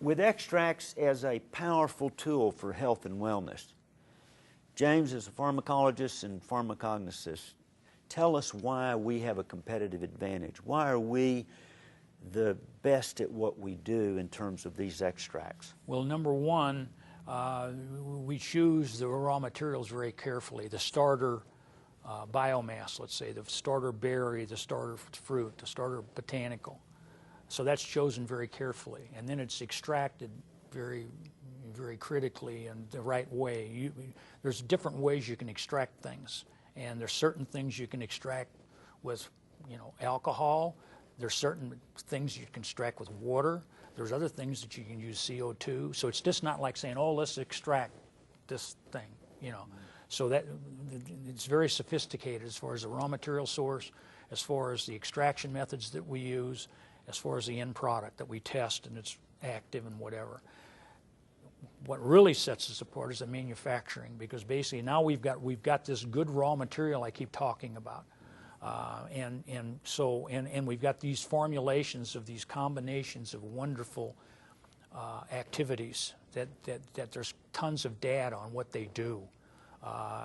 With extracts as a powerful tool for health and wellness, James, as a pharmacologist and pharmacognosist, tell us why we have a competitive advantage. Why are we the best at what we do in terms of these extracts? Well, number one, we choose the raw materials very carefully. The starter biomass, let's say, the starter berry, the starter fruit, the starter botanical. So that's chosen very carefully, and then it's extracted very, very critically and the right way. There's different ways you can extract things, and there's certain things you can extract with, alcohol. There's certain things you can extract with water. There's other things that you can use CO2. So it's just not like saying, oh, let's extract this thing, So that it's very sophisticated as far as the raw material source, as far as the extraction methods that we use, as far as the end product that we test and it's active and whatever. What really sets us apart is the manufacturing, because basically now we've got this good raw material I keep talking about, and we've got these formulations of these combinations of wonderful activities that there's tons of data on what they do.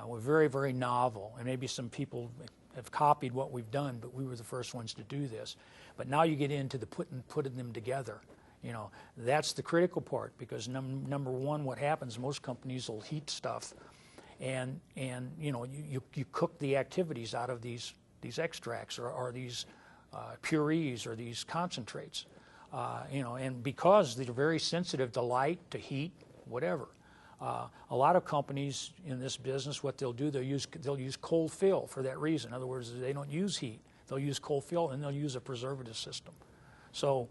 We're very, very novel, and maybe some people have copied what we've done, but we were the first ones to do this. But now you get into the putting them together. That's the critical part, because number one, what happens, most companies will heat stuff, and you cook the activities out of these extracts or these purees or these concentrates, and because they're very sensitive to light, to heat, whatever. A lot of companies in this business, what they'll do, they'll use cold fill for that reason. In other words, they don't use heat. They'll use cold fill, and they'll use a preservative system. So,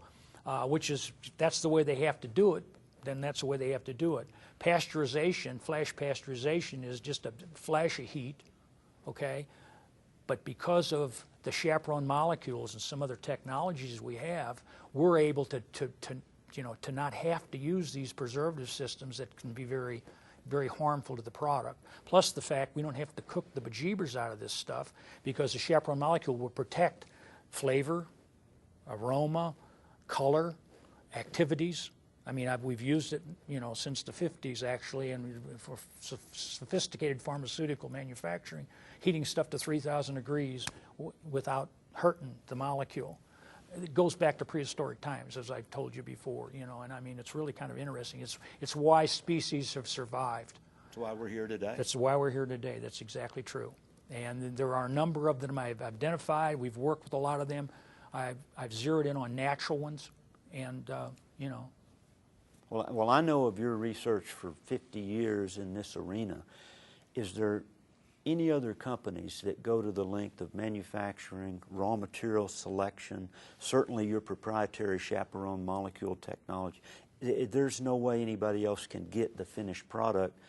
that's the way they have to do it. Then that's the way they have to do it. Pasteurization, flash pasteurization, is just a flash of heat, okay? But because of the chaperone molecules and some other technologies we have, we're able to not have to use these preservative systems that can be very, very harmful to the product. Plus the fact we don't have to cook the bejeebers out of this stuff, because the chaperone molecule will protect flavor, aroma, color, activities. I mean, we've used it, since the 50s actually, and for sophisticated pharmaceutical manufacturing, heating stuff to 3,000 degrees without hurting the molecule. It goes back to prehistoric times, as I've told you before, and I mean, it's really kind of interesting. It's why species have survived. That's why we're here today. That's why we're here today. That's exactly true. And there are a number of them I've identified. We've worked with a lot of them. I've zeroed in on natural ones, and, Well, I know of your research for 50 years in this arena. Is there any other companies that go to the length of manufacturing, raw material selection, certainly your proprietary chaperone molecule technology? There's no way anybody else can get the finished product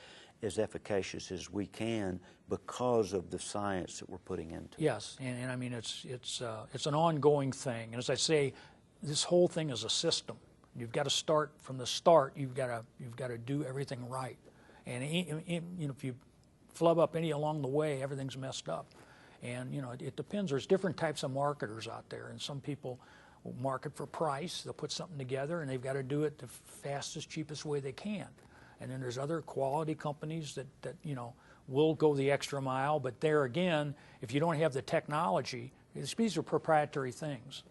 as efficacious as we can because of the science that we're putting into it. Yes, and I mean, it's an ongoing thing. And as I say, this whole thing is a system. You've got to start from the start. You've got to do everything right. And if you flub up any along the way, everything's messed up. And it depends. There's different types of marketers out there, and some people will market for price. They'll put something together, and they've got to do it the fastest, cheapest way they can. And then there's other quality companies that will go the extra mile. But there again, if you don't have the technology, these are proprietary things.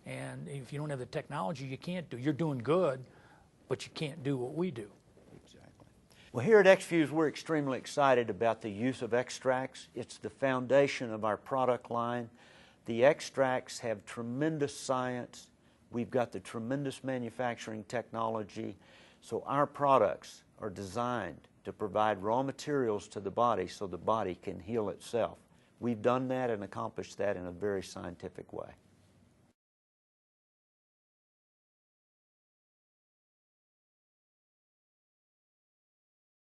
And if you don't have the technology, you can't do. You're doing good, but you can't do what we do. Exactly. Well, here at eXfuze, we're extremely excited about the use of extracts. It's the foundation of our product line. The extracts have tremendous science. We've got the tremendous manufacturing technology. So our products are designed to provide raw materials to the body so the body can heal itself. We've done that and accomplished that in a very scientific way.